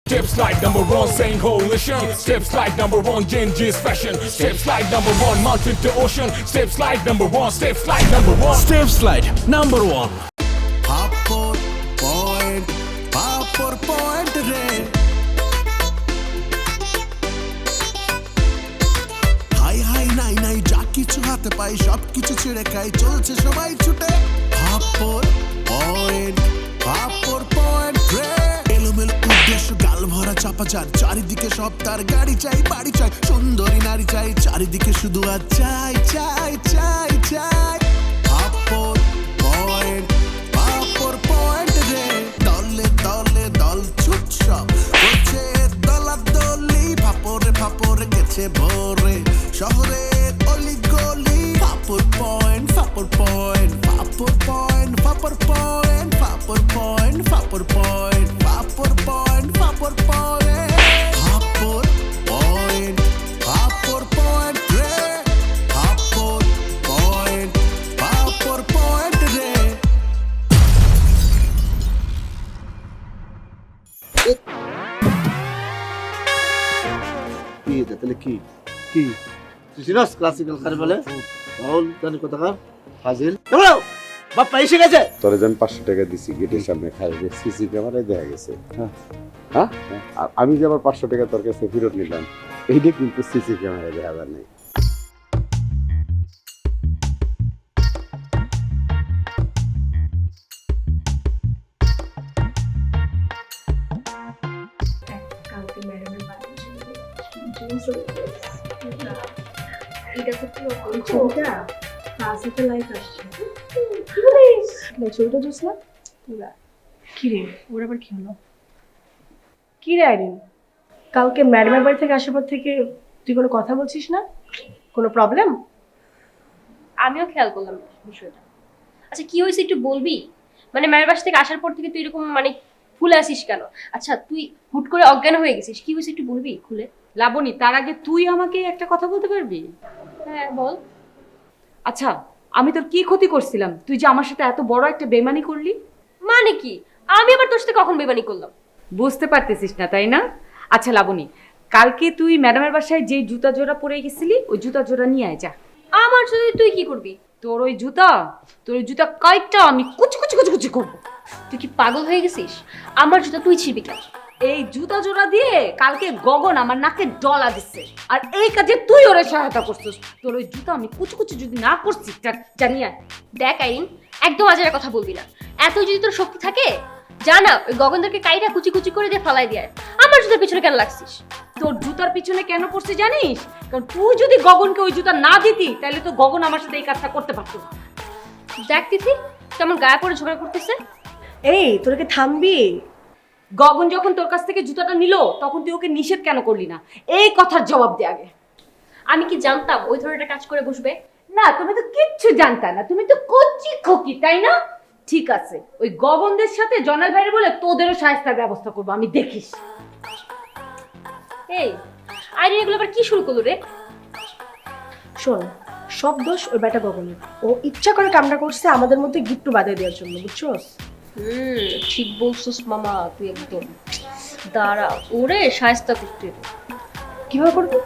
Steps like number one, saying coalition. Steps like number one, Genji's fashion. Steps like number one, mountain to ocean. Steps like number one, steps like number one. Step slide number 1. Papor point re high high নাই নাই যা কিছু হাতে পাই সব কিছু ছেড়ে খাই চলছে সবাই ছুটে পাপড় পয়েন্ট রে এলোমেলো উদ্দেশ্য গাল ভরা চাপা যার চারিদিকে সব তার গাড়ি চাই বাড়ি চাই সুন্দরী নারী চাই চারিদিকে শুধু আর চাই চাই চাই চাই পাপড় পয়েন্ট রে দলে দলে দল ছুট সব করছে দলাদলি ফাপরে গেছে ভোরে শহরে অলি গলি ফাপর পয়েন্ট রে ফাপর পয়েন্ট রে কি তাহলে কি কি সিরিয়াস ক্লাসিক্যাল খারে বলে বল জানি কোথাকার ফাজিল বলো বাপ্পা এসে গেছে তোরে যেন 500 টাকা দিছি গেটের সামনে খাইবে সিসি ক্যামেরায় দেখা গেছে হ্যাঁ আর আমি যে আবার 500 টাকা তোর কাছে ফেরত নিলাম এইটা কিন্তু সিসি ক্যামেরায় দেখা যায় নাই কালকে ম্যাডামের বাড়ি এটা তো পুরো ছবিটা ক্লাসিতে লাইফ আসছে ছবিটা জোস না পুরা কি রে ওর আবার কি হলো কি রে আইরিন কালকে ম্যাডামের বাড়ি থেকে আসার পর থেকে তুই কোনো কথা বলছিস না কোনো প্রবলেম? আমিও খেয়াল করলাম বিষয়টা। আচ্ছা কি হয়েছে একটু বলবি? মানে ম্যামের বাসা থেকে আসার পর থেকে তুই এরকম মানে ফুলে আসিস কেন? আচ্ছা তুই হুট করে অজ্ঞান হয়ে গেছিস, কি হয়েছে একটু বলবি খুলে? লাবণী, তার আগে তুই আমাকে একটা কথা বলতে পারবি? হ্যাঁ বল। আচ্ছা আমি তোর কি ক্ষতি করছিলাম তুই যে আমার সাথে এত বড় একটা বেমানি করলি? মানে কি আমি আবার তোর সাথে কখন বেমানি করলাম? বুঝতে পারতেছিস না তাই না? আচ্ছা লাবণী, কালকে তুই ম্যাডামের বাসায় যে জুতা জোড়া পরে গেছিলি ওই জুতা জোড়া নিয়ে আয় যা। আমার যদি তুই কি করবি? তোর ওই জুতা কয়টা আমি কুচি কুচি কুচি কুচি করবো। তুই কি পাগল হয়ে গেছিস? আমার জুতা তুই ছিড়বি কেন? এই জুতা জোড়া দিয়ে কালকে গগন আমার নাকে ডলা দিচ্ছে আর এই কাজে তুই ওরে সহায়তা করছিস। তোর ওই জুতা আমি কুচি কুচি যদি না করছি জানিয়ে দেখ আইরিন, একদম আজের কথা বলবি না। এত যদি তোর শক্তি থাকে জানা ওই গগনদেরকে কাইটা কুচি কুচি করে দিয়ে ফালাই দিয়ে আমার জুতার পিছনে কেন লাগছিস? তোর জুতার পিছনে কেন পড়ছে জানিস? কারণ তুই যদি গগনকে ওই জুতা না দিতি তাহলে তো গগন আমার সাথে এই কাজটা করতে পারতো না। দেখ তিথি কেমন গায়ে পড়ে ঝগড়া করতেছে। এই তোকে থামবি? গগন যখন তোর কাছ থেকে জুতাটা নিল তখন তুই ওকে নিষেধ কেন করলি না? এই কথার জবাব দে আগে। আমি কি জানতাম ওই ধরনের কাজ করে বসবে? না তুমি তো কিচ্ছু জানতা না, তুমি তো কচি খোকি তাই না? ঠিক আছে, ওই গগনদের সাথে জনাল ভাইয়ের বলে তোদেরও সাহায্যের ব্যবস্থা করবো আমি, দেখিস। এই আইরিন এগুলো আবার কি শুরু করলো রে? শোন, সব দোষ ওই বেটা গগনের। ও ইচ্ছা করে কামটা করছে আমাদের মধ্যে গিট্টু বাঁধে দেওয়ার জন্য, বুঝছস? ঠিক বলছিস মামা, তুই একদম দাঁড়া, ওরে সাহায্য করতে হবে। কিভাবে করবি?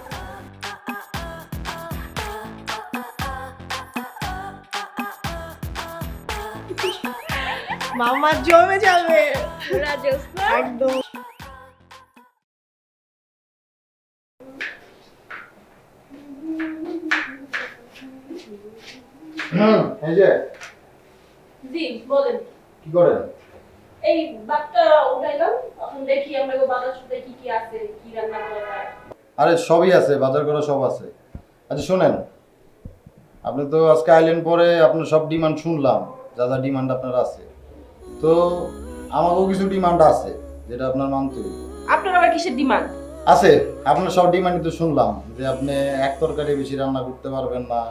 মামা জমে যাবে একদম। এই যে জি বলেন। কি করেন? এই বাচ্চা উঠাইলাম, এখন দেখি আমরা বাজার সাথে কি কি আছে, কি রান্না করা যায়। আরে সবই আছে, বাজার করা সব আছে। আচ্ছা শোনেন, আপনি তো আজকে আইলেন পরে আপনার সব ডিমান্ড শুনলাম, যা যা ডিমান্ড আপনার আছে, তো আমাকেও কিছু ডিমান্ড আছে যেটা আপনার মানতে হবে। আপনার আবার কিসের ডিমান্ড আছে? আপনার সব ডিমান্ডই তো শুনলাম যে আপনি এক তরকারি বেশি রান্না করতে পারবেন না,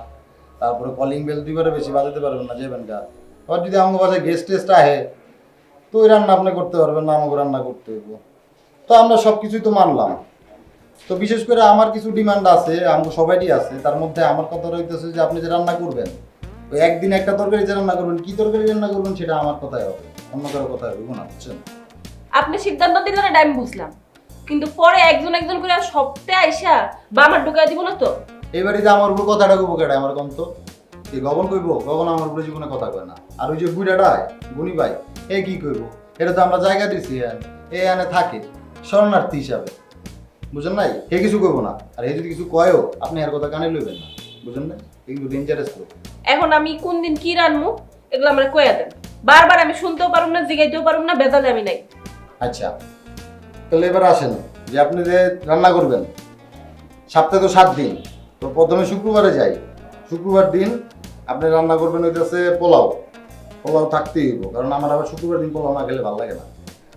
তারপরে কলিং বেল দুইবারে বেশি বাজাতে পারবেন না যাবেন গা। আর যদি আমাকে বাসায় গেস্ট টেস্ট আহে তো ওই রান্না আপনি করতে পারবেন না, আমাকে রান্না করতে হইব। তো আমরা সব কিছুই তো মানলাম। তো বিশেষ করে আমার কিছু ডিমান্ড আছে, আমাকে সবাইই আছে। তার মধ্যে আমার কথা রইতেছে যে আপনি যে রান্না করবেন ওই একদিন একটা তরকারি যে রান্না করবেন, কি তরকারি রান্না করবেন সেটা আমার কথাই হবে, অন্য কারো কথাই হবে না, বুঝছেন? আপনি সিদ্ধান্ত দিলেন, আমি বুঝলাম। কিন্তু পরে একজন একজন করে সপ্তাহে আইসা বা আমার ঢুকাই দিব না তো? এই বাড়িতে আমার উপর কথাটা কইব কেডা আমার কন্ত এই গগন কইব? গগন আমার উপরে জীবনে কথা কয় না। আর ওই যে বুড়াটা গুনি ভাই এ কি কইব? এটা তো আমরা জায়গা দিছি এ এনে থাকে শরণার্থী হিসাবে, বুঝেন নাই? এ কিছু কইব না। আর এ যদি কিছু কয়ও আপনি এর কথা কানে লইবেন না, বুঝেন না? এগুলো ডেঞ্জারাস তো। এখন আমি কোন দিন কি রানমু এগুলো আমরা কইয়া দেন। বারবার আমি শুনতেও পারুম না, জিগাইতেও পারুম না, বেদালে আমি নাই। আচ্ছা তাহলে এবার আসেন যে আপনি যে রান্না করবেন সপ্তাহে তো 7 দিন, তো প্রথমে শুক্রবারে যাই। শুক্রবার দিন আপনি রান্না করবেন হইতেছে পোলাও। পোলাও থাকতেই হইব, কারণ আমার আবার শুক্রবার দিন পোলাও না খেলে ভালো লাগে না,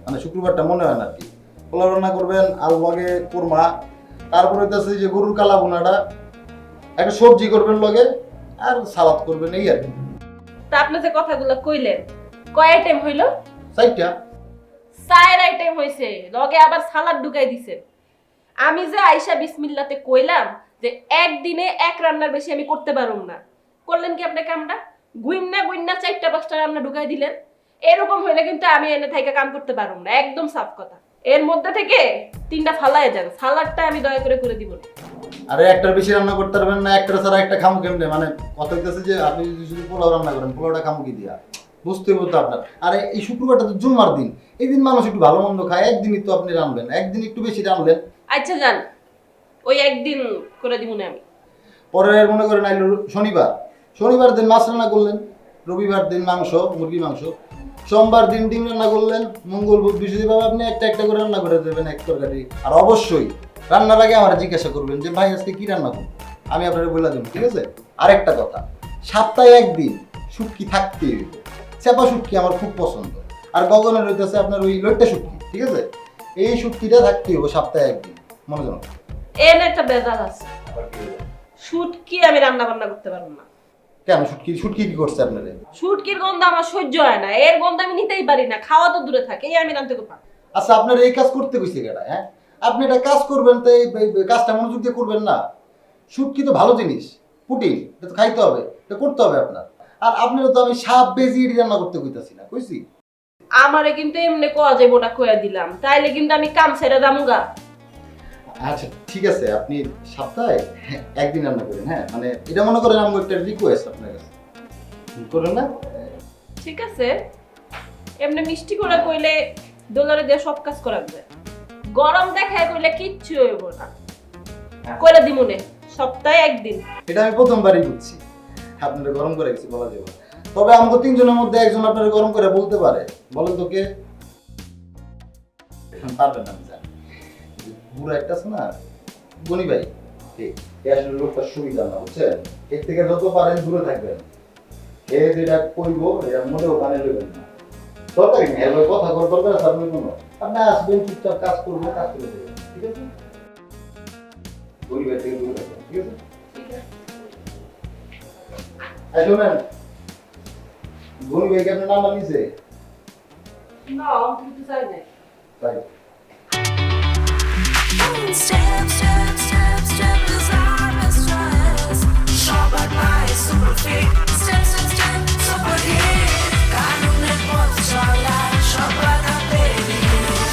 মানে শুক্রবারটা মনে হয় না আর কি। পোলাও রান্না করবেন, আলু লগে কোরমা, তারপর হইতেছে যে গরুর কালা বোনাটা, একটা সবজি করবেন লগে, আর সালাদ করবেন, এই আর কি। তা আপনি যে কথাগুলো কইলেন কয় আইটেম হইলো? 4টা। 4 আইটেম হইছে, লগে আবার সালাদ ঢুকাই দিছে। আমি যে আইসা বিসমিল্লাতে কইলাম যে একদিনে এক রান্নার বেশি আমি করতে পারুম না, করলেন কি আপনি কামটা? গুইন্না গুইন্না 4টা 5টা রান্না ঢুকাই দিলেন। এরকম হইলে কিন্তু আমি এনে থাইকা কাম করতে পারুম না, একদম সাফ কথা। এর মধ্যে থেকে 3টা ফালায় যান, সালাদটা আমি দয়া করে দিব না। আরে একটার বেশি রান্না করতে পারবেন না, একটা ছাড়া একটা খামু কেমনে? মানে কথা হইতেছে যে আপনি যদি শুধু পোলাও রান্না করেন, পোলাওটা খামু কি দিয়া? বুঝতে বলতো আপনার। আরে এই শুক্রবারটা তো জুম্মার দিন, এই দিন মানুষ একটু ভালো মন্দ খায়, একদিনই তো আপনি রানবেন, একদিন একটু বেশি রানলেন। আচ্ছা যান, ওই একদিন করে দিব না আমি। পরের মনে করেন আইলো শনিবার, শনিবার দিন মাছ রান্না করলেন, রবিবার দিন মাংস, মুরগি মাংস, সোমবার দিন ডিম রান্না করলেন, মঙ্গল বুধ বৃহস্পতিবার আপনি একটা একটা করে রান্না করে দেবেন, এক তরকারি। আর অবশ্যই রান্নার আগে আমার জিজ্ঞাসা করবেন যে ভাই আজকে কি রান্না করবো, আমি আপনাকে বলে দেবো, ঠিক আছে? আরেকটা কথা, সপ্তাহে একদিন শুটকি থাকতেই হইবে। চেপা শুটকি আমার খুব পছন্দ, আর গগনের হইতেছে আপনার ওই লইট্টা শুটকি, ঠিক আছে? এই শুটকিটা থাকতেই হবে সপ্তাহে একদিন, মনে জানো? এর একটা বেজাল আছে, শুটকি আমি রান্না বান্না করতে পারবো না। কেন? শুটকি শুটকি কি করছে আপনারে? শুটকির গন্ধ আমার সহ্য হয় না, এর গন্ধ আমি নিতেই পারি না, খাওয়া তো দূরে থাকে, এই আমি রান্না করতে পারি। আচ্ছা আপনার এই কাজ করতে কইছে কেডা? হ্যাঁ, আপনি এটা কাজ করবেন তো এই কাজটা মনোযোগ দিয়ে করবেন না? শুটকি তো ভালো জিনিস, প্রোটিন, এটা তো খাইতে হবে, এটা করতে হবে আপনার। আর আপনারা তো আমি সাপ বেজি রান্না করতে কইতাছি না, কইছি? আমারে কিন্তু এমনি কোয়া যাইব না, কইয়া দিলাম, তাইলে কিন্তু আমি কাম ছেড়ে যামুগা। আচ্ছা ঠিক আছে, আপনি সপ্তাহে একদিন রান্না করেন, হ্যাঁ? মানে এটা মনে করেন আমার একটা রিকোয়েস্ট আপনার কাছে, করেন না? ঠিক আছে, এমনি মিষ্টি করে কইলে ডলারে দিয়ে সব কাজ করা যায়, গরম দেখায় কইলে কিচ্ছু হইব না, কইরা দিমুনে সপ্তাহে একদিন। এটা আমি প্রথমবারই বুঝছি, আপনারা গরম করে কিছু বলা যাবে না। তবে আমাকে 3 জনের মধ্যে একজন আপনারা গরম করে বলতে পারে, বলেন তো কে? পারবেন না, আমি জানি। বুড়া একটা আছে না, গনি ভাই, এই আসলে লোকটা সুবিধা না, বুঝছেন? এর থেকে যত পারেন দূরে থাকবেন। এ যেটা কইবো এটা মোটেও কানে লইবেন না। দরকারই নেই, এর কথা কর দরকার আছে আপনি কোনো? আপনি আসবেন, চুপচাপ কাজ করবেন, কাজ করে দেবেন, ঠিক আছে? গনি ভাই থেকে দূরে থাকবেন, ঠিক আছে? এই শোনেন, গনি ভাই কি আপনার নাম্বার নিছে? না, আমি কিন্তু চাই না। তাই Step, step, step, step, desire and stress. Shop at my super fit. Step, step, step, super hit. Kanunne potsala, shop at a baby.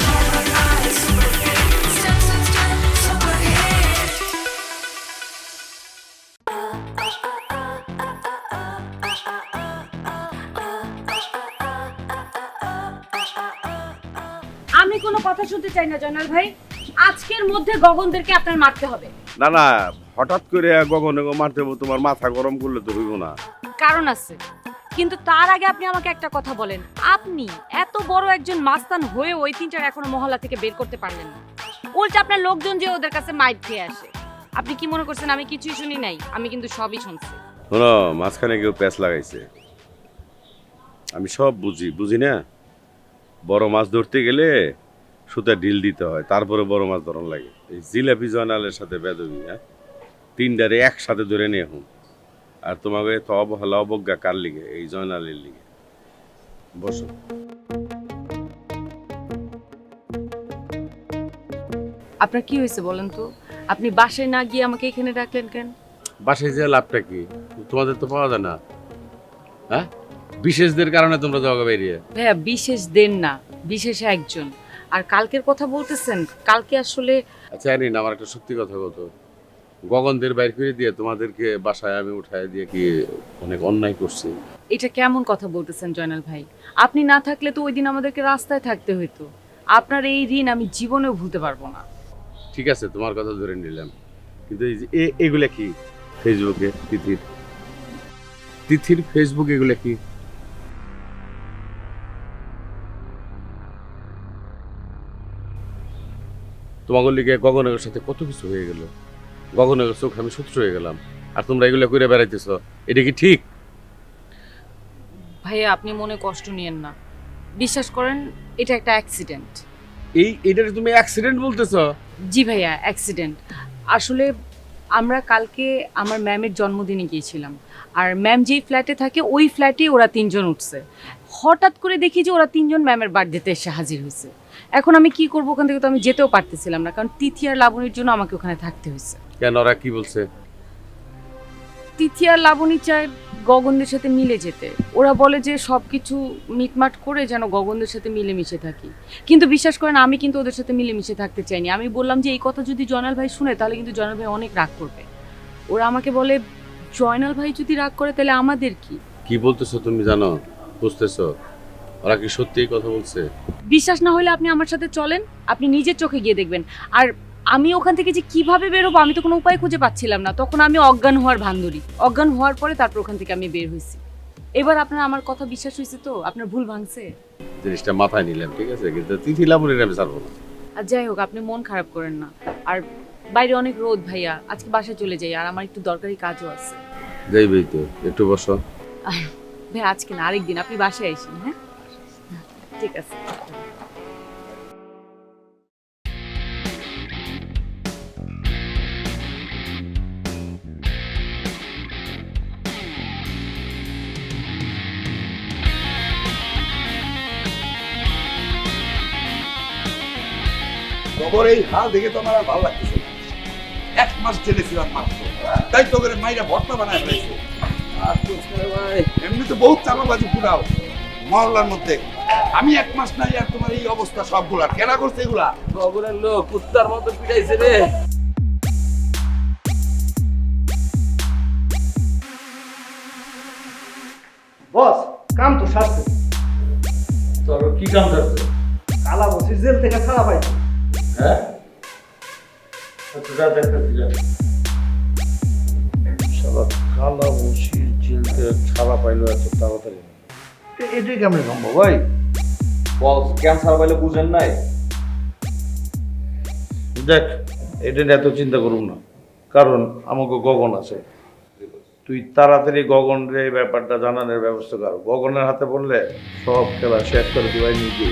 Shop at my super fit. Step, step, step, super hit. আমি কোনো কথা শুনতে চাই না জয়নাল ভাই, আজকের মধ্যে গগনদেরকে আপনার মারতে হবে। না না, হঠাৎ করে গগনে মারতে হবে, তোমার মাথা গরম করলে তো হইব না। কারণ আছে, কিন্তু তার আগে আপনি আমাকে একটা কথা বলেন, আপনি এত বড় একজন মাস্তান হয়ে ওই 3টার এখনো মহল্লা থেকে বের করতে পারলেন না, উল্টা আপনার লোকজন যে ওদের কাছে মাইর খেয়ে আসে। আপনি কি মনে করছেন আমি কিছুই শুনি নাই? আমি কিন্তু সবই শুনছি। শোনো, মাঝখানে কেউ প্যাঁচ লাগাইছে, আমি সব বুঝি, বুঝি না? বড় মাছ ধরতে গেলে সুতা ঢিল দিতে হয়, তারপরে বড় মাছ ধরন লাগে। এই জিলাপি জয়নালের সাথে বেদবি, হ্যাঁ? 3টারে একসাথে ধরে নিয়ে এখন। আর তোমাকে তো অবহেলা অবজ্ঞা কার লিগে? এই জয়নালের লিগে। বসো। আপনার কি হয়েছে বলেন তো? আপনি বাসায় না গিয়ে আমাকে এখানে ডাকলেন কেন? বাসায় যে লাভটা কি? তোমাদের তো পাওয়া যায় না, হ্যাঁ? বিশেষদের কারণে তোমরা যাওয়া বেরিয়ে। ভাইয়া বিশেষ দেন না, বিশেষ একজন। আর কালকের কথা বলতেছেন, কালকে আসলে আচ্ছা আরিন, আমার একটা সত্যি কথা বলতো, গগনদের বাইর করে দিয়ে তোমাদেরকে বাসায় আমি উঠায় দিয়ে কি অনেক অন্যায় করছি? এটা কেমন কথা বলতেছেন জয়নাল ভাই? আপনি না থাকলে তো ওই দিন আমাদেরকে রাস্তায় থাকতে হইতো। আপনার এই ঋণ আমি জীবনেও ভুলতে পারবো না। ঠিক আছে, তোমার কথা ধরে নিলাম, কিন্তু এই যে এগুলা কি ফেসবুকে? তিথির ফেসবুক এগুলা কি? তোমাদের লিগে গগনের সাথে কত কিছু হয়ে গেল, গগনের চোখ আমি শত্রু হয়ে গেলাম, আর তোমরা এগুলা করে বেড়াইতেছ, এটা কি ঠিক? ভাইয়া আপনি মনে কষ্ট নিয়েন না, বিশ্বাস করেন এটা একটা অ্যাক্সিডেন্ট। এইটাকে তুমি অ্যাক্সিডেন্ট বলতেছ? জি ভাইয়া, অ্যাক্সিডেন্ট। আসলে আমরা কালকে আমার ম্যামের জন্মদিনে গিয়েছিলাম, আর ম্যাম যেই ফ্ল্যাটে থাকে ওই ফ্ল্যাটে ওরা 3 জন উঠছে। হঠাৎ করে দেখি যে ওরা 3 জন ম্যামের বার্থডেতে এসে হাজির হয়েছে। এখন আমি কি করব, ওখান থেকে তো আমি যেতেও পারতেছিলাম না, কারণ তিথি আর লাবণীর জন্য আমাকে ওখানে থাকতে হয়েছে। কেন, ওরা কি বলছে? তিথি আর লাবণী চায় গগনদের সাথে মিলে যেতে। ওরা বলে যে সব কিছু মিটমাট করে যেন গগনদের সাথে মিলেমিশে থাকি, কিন্তু বিশ্বাস করেন আমি কিন্তু ওদের সাথে মিলেমিশে থাকতে চাইনি। আমি বললাম যে এই কথা যদি জয়নাল ভাই শুনে তাহলে কিন্তু জয়নাল ভাই অনেক রাগ করবে। ওরা আমাকে বলে জয়নাল ভাই যদি রাগ করে তাহলে আমাদের কি? কি বলতেছো তুমি জানো, বুঝতেছো? ওরা কি সত্যি কথা বলছে? বিশ্বাস না হলে আপনি আমার সাথে চলেন, আপনি নিজের চোখে গিয়ে দেখবেন। আর আমি ওখান থেকে যে কিভাবে বেরোবো আমি তো কোনো উপায় খুঁজে পাচ্ছিলাম না। তখন আমি অজ্ঞান হওয়ার ভান্দুরি, অজ্ঞান হওয়ার পরে তারপর ওখান থেকে আমি বের হয়েছি। এবার আপনার আমার কথা বিশ্বাস হয়েছে তো? আপনার ভুল ভাঙছে? জিনিসটা মাথায় নিলাম, ঠিক আছে, কিন্তু তিথি লাবণীর আমি ছাড়বো না। আর যাই হোক, আপনি মন খারাপ করেন না। আর বাইরে অনেক রোদ ভাইয়া, আজকে বাসায় চলে যাই, আর আমার একটু দরকারি কাজও আছে। যাইবেই তো, একটু বসো। ভাই আজকে না, আরেকদিন আপনি বাসায় আসেন। হ্যাঁ ঠিক আছে। খবর এই হাল দেখে তো আমার আর ভালো লাগতেছে না। 1 মাস জেলে ছিলাম মাত্র, তাই তো করে মাইরা ভর্তা বানায় ফেলেছে। এমনি তো বহুত চাপাবাজি পুরাও মহল্লার মধ্যে। আমি 1 মাস নাই আর তোমার এই অবস্থা সবগুলার। কেনা করছে এগুলা? গগনের লোক কুত্তার মতো পিটাইছে রে। বস, কাম তো সারছে। তোর কি কাম করছে? কালা বসি জেল থেকে ছাড়া পাইছে। হ্যাঁ যা দেখতেছি যা। শালা কালা বসি জেল থেকে ছাড়া পাইলো এত তাড়াতাড়ি? এটাই কেমন সম্ভব ভাই? বস ক্যান্সার পাইলে বুঝেন নাই? দেখ, এটা নিয়ে এত চিন্তা করুন না, কারণ আমাকে গগন আছে। তুই তাড়াতাড়ি গগনের এই ব্যাপারটা জানানোর ব্যবস্থা কর। গগনের হাতে পড়লে সব খেলা শেষ করে দিবাই নিজে।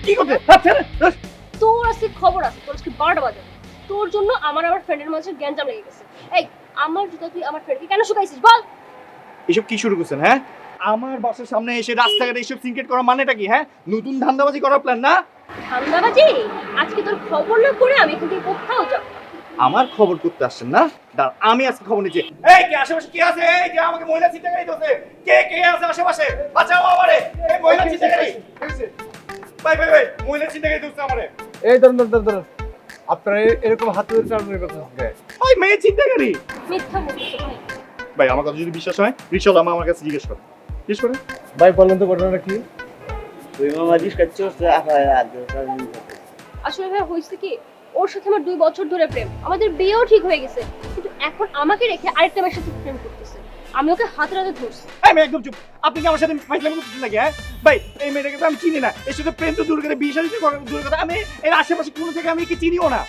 কি করতে? তোর আজকে খবর আছে, তোর আজকে 12টা বাজে। তোর জন্য আমার ফ্রেন্ডের মাঝে গ্যাঞ্জাম লেগে গেছে। এই আমার জুতা তুই আমার ফ্রেন্ডকে কেন শুকাইছিস বল? এসব কি শুরু করছেন? হ্যাঁ, আমার বাসার সামনে এসে রাস্তাঘাটে এসব সিনক্রেট করা মানেটা কি? হ্যাঁ, নতুন ধান্দাবাজি করার প্ল্যান না? ধান্দাবাজি? আজকে তোর খবর না করে আমি এখান থেকে কোথাও যাব না। আমার খবর করতে আসছেন না? দাঁড়া, আমি আজকে খবর নিচ্ছি। এই কে আশেপাশে কে আছে? এই যে আমাকে মহিলা চিন্তাকারী দোষে কে কে আছে আশেপাশে? বাঁচাও আমারে। এই মহিলা চিন্তাকারী। ভাই ভাই ভাই, মহিলা চিন্তাকারী দোষে আমারে। এই ধরুন আপনারা এরকম হাতে চালানোর কথা হবে? ওই মেয়ে চিন্তাকারী। মিথ্যা বলছিস ভাই। ভাই আমার কথা যদি বিশ্বাস হয়, রিশাল আমার কাছে জিজ্ঞেস কর। জিজ্ঞেস করে ভাই বলেন তো ঘটনাটা কি? আসলে ভাই হয়েছে কি, ওর সাথে আমার 2 বছর ধরে প্রেম, আমাদের বিয়েও ঠিক হয়ে গেছে, কিন্তু এখন আমাকে রেখে আরেকটা মেয়ের সাথে প্রেম করতেছে। আমি ওকে হাতে হাতে ধরছি। এই মেয়ে একদম চুপ। আপনি কি আমার সাথে ফাইজলামি করতেছেন নাকি? হ্যাঁ ভাই, এই মেয়েটাকে তো আমি চিনি না। এর সাথে প্রেম তো দূর করে, বিয়ে শাদী তো দূরের কথা। আমি এর আশেপাশে কোনো থেকে আমি কি চিনিও না।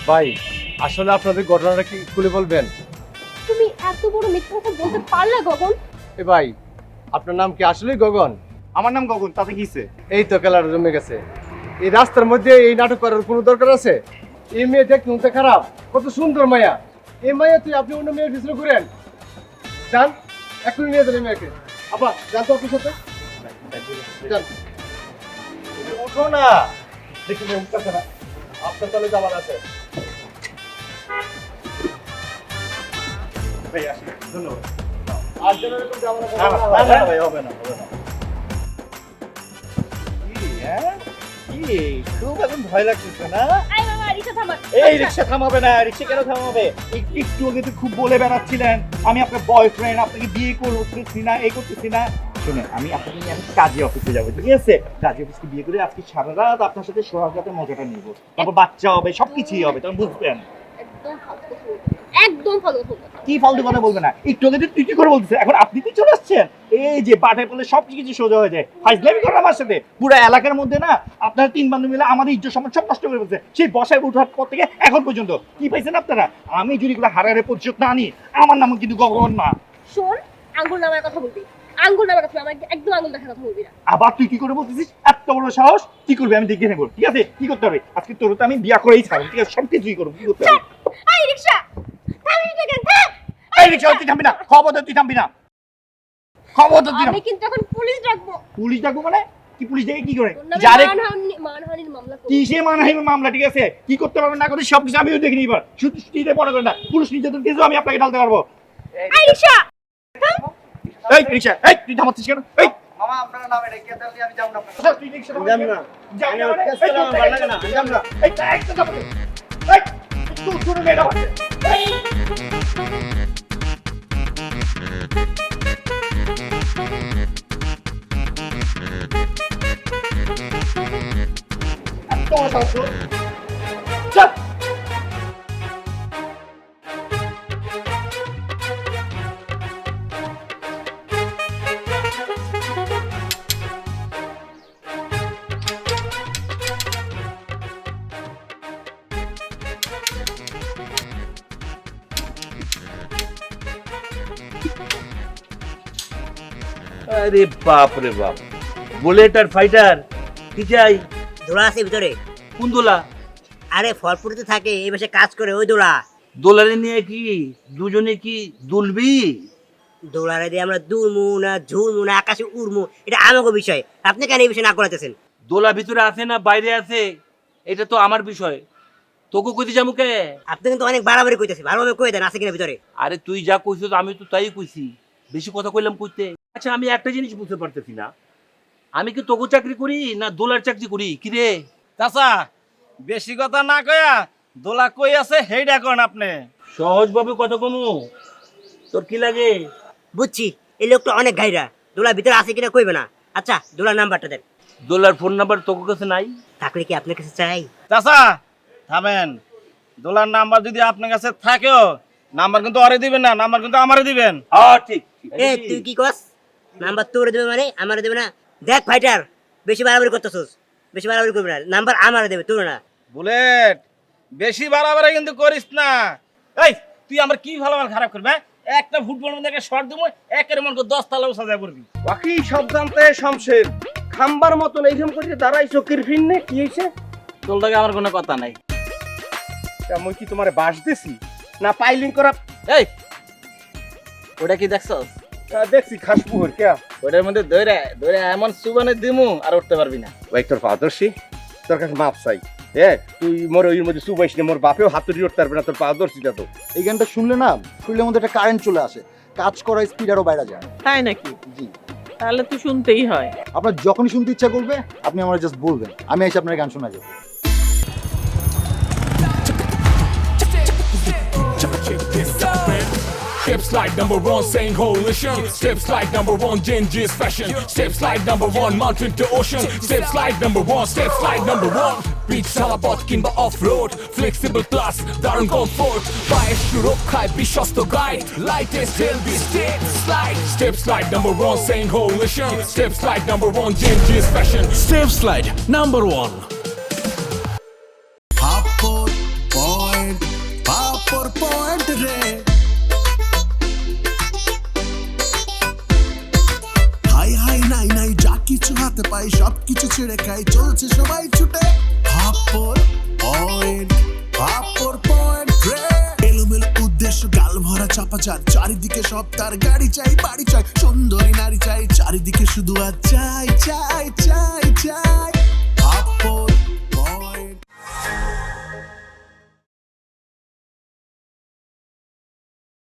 ভাই আসলে আপনাদের ঘটনাটা কি খুলে বলবেন? তুমি এত বড় মিথ্যা কথা বলতে পারলে গগন? এ ভাই, আপনার নাম কি আসলেই গগন? আমার নাম গগন, তাতে কিছে? এই তো খেলাটা জমে গেছে। এই রাস্তার মধ্যে এই নাটক করার কোনো দরকার আছে? এই মেয়ে দেখতে খারাপ, কত সুন্দর মায়া। এই মাইয়া তুই আপনি অন্য মেয়ের পিছনে ঘুরেন যান এখনই নিয়ে যান এই মেয়েকে আপা যান তো অফিস সাথে যান ওঠো না দেখি মেয়ে উঠতেছে না আপনার তাহলে যাবার আছে ভাই আসি ধন্যবাদ আর যেন এরকম যাওয়া না ভাই হবে না কি খুব এখন ভয় লাগতেছে না আই বাবা রিকশা থামা এই রিক্সা থামাবে না রিক্সা কেন থামাবে একটু আগে তো খুব বলে বেড়াচ্ছিলেন আমি আপনার বয়ফ্রেন্ড আপনাকে বিয়ে করতেছি না এই করতেছি না শুনে আমি আপনাকে নিয়ে আমি কাজে অফিসে যাবো ঠিক আছে কাজে অফিসে বিয়ে করে আজকে সারা রাত আপনার সাথে সোহাগ রাতে মজাটা নিব তারপর বাচ্চা হবে সবকিছুই হবে তখন বুঝবেন একদম ভালো হবে কি ফালতু কথা বলবে না একটু আগে তুই করে বলতেছে এখন আপনি তো চলে আসছেন এই যে পাঠায় বলে সবকিছু সোজা হয়ে যায় ফাইজলামি করেন আমার সাথে পুরো এলাকার মধ্যে না আপনার 3 বান্ধব মিলে আমাদের ইজ্জত সম্মান সব নষ্ট করে ফেলছে সেই বসায় উঠার পর থেকে এখন পর্যন্ত কি পাইছেন আপনারা আমি যদি এগুলো হারারে প্রতিশোধ না আনি আমার নাম কিন্তু গগন না শোন আঙ্গুল নামার কথা বলবি আঙ্গুল নামার কথা আমাকে একদম আঙ্গুল দেখার কথা বলবি না আবার তুই কি করে বলতেছিস এত বড় সাহস কি করবি আমি দেখে নেবো ঠিক আছে কি করতে হবে আজকে তোর তো আমি বিয়া করেই ছাড়ব ঠিক আছে সব কিছুই করবো কি করতে হবে এই রিকশা থামবি না কেন থাম এই রিকশা তুই থামবি না খবরদার তুই থামবি না খবরদার তুই আমি কিন্তু এখন পুলিশ ডাকবো পুলিশ ডাকবো মানে কি পুলিশ ডেকে কি করে তোর নামে যারে মানহানির মামলা করব কিসে মানহানির মামলা ঠিক আছে কি করতে পারবেন না করতে সব কিছু আমিও দেখে নিবার শুধু শুধু মনে করেন না পুলিশ নির্যাতন কেসও আমি আপনাকে ঢালতে পারবো এই রিকশা এই রিকশা এই তুই থামাচ্ছিস কেন এই মামা আপনারা নামে রেখে তাহলে আমি যাব না তুই রিকশা যাম না যাবি না কেস করে আমার ভালো লাগে না যাম না এই একটা যাবো এই তুই শুরু মেয়েটা বাজে এই তোমার সাথে চল আরে বাপ রে বাপ বুলেট আর ফাইটার কি চাই দোলা আছে ভিতরে কোন দোলা আরে ফলপুরিতে থাকে এই বেশে কাজ করে ওই দোলা দোলারে নিয়ে কি দুজনে কি দুলবি দোলারে দিয়ে আমরা দুলমু না ঝুলমু না আকাশে উড়মু এটা আমাকে বিষয় আপনি কেন এই বিষয়ে না করাতেছেন দোলা ভিতরে আছে না বাইরে আছে এটা তো আমার বিষয় তোকে কইতে যাবো কে আপনি কিন্তু অনেক বাড়াবাড়ি কইতেছেন ভালোভাবে কই দেন আছে কিনা ভিতরে আরে তুই যা কইছিস আমি তো তাই কইছি বেশি কথা কইলাম কইতে আচ্ছা আমি একটা জিনিস বুঝতে পারতেছি না আমি কি তোকে চাকরি করি না দোলার চাকরি করি কি রে চাচা বেশি কথা না কয়া দোলা কই আছে হেইডা কোন আপনি সহজভাবে কথা কমু তোর কি লাগে বুঝছি এই লোকটা অনেক গাইরা দোলার ভিতরে আছে কিনা কইবে না আচ্ছা দোলার নাম্বারটা দেন দোলার ফোন নাম্বার তোর কাছে নাই থাকলে কি আপনার কাছে চাই চাচা থামেন দোলার নাম্বার যদি আপনার কাছে থাকেও নাম্বার কিন্তু আরে দিবেন না নাম্বার কিন্তু আমারে দিবেন হ্যাঁ ঠিক এ তুই কি কস নাম্বার তোরে দেবে মানে আমারে দেবে না দেখ ফাইটার বেশি বাড়াবাড়ি করতেছস বেশি বাড়াবাড়ি করবি না নাম্বার আমারে দেবে তোর না বুলেট বেশি বাড়াবাড়ি কিন্তু করিস না এই তুই আমার কি ভালো মাল খারাপ করবে একটা ফুটবল মধ্যে একটা শট দেবো একের মন 10 তালাও সাজা করবি বাকি সব জানতে শমশের খাম্বার মতন এইরকম করে দাঁড়াইছো কিরফিন নে কি হইছে তোর লাগে আমার কোনো কথা নাই মই কি তোমারে বাস দিছি না পাইলিং করা এই ওটা কি দেখছস দেখছি খাসপুর কে ওটার মধ্যে দইরা এমন সুবানে দিমু আর উঠতে পারবি না ভাই তোর পাদর্শী তোর কাছে মাপ চাই হ্যাঁ তুই মোর ওই মধ্যে সুবাইস না মোর বাপেও হাত ধরে উঠতে পারবে না তোর পাদর্শীটা তো এই গানটা শুনলে না শুনলে মধ্যে একটা কারেন্ট চলে আসে কাজ করা স্পিড আরও বাইরে যায় তাই নাকি জি তাহলে তো শুনতেই হয় আপনার যখনই শুনতে ইচ্ছা করবে আপনি আমার জাস্ট বলবেন আমি এসে আপনার গান শোনা যাবো Steps like number one, saying coalition. Steps like number one, Genji's fashion. Steps like number one, mountain to ocean. Steps like number one, steps like number one. Beach salabot কিংবা off-road. Flexible plus, দারুণ comfort. পায়ের সুরক্ষায় বিশ্বস্ত guide. Lightest healthy step slide. Steps like number one, saying coalition. Steps like number one, Genji's fashion. Step slide number 1 পাপড় point রে high high নাই নাই যা কিছু হাতে পাই সব কিছু ছেড়ে খাই চলছে সবাই ছুটে পাপড় পয়েন্ট রে এলোমেলো উদ্দেশ্য উদ্দেশ্য গাল ভরা চাপাচার চারিদিকে সব তার গাড়ি চাই বাড়ি চাই সুন্দরী নারী চাই চারিদিকে শুধু আর চাই চাই চাই চাই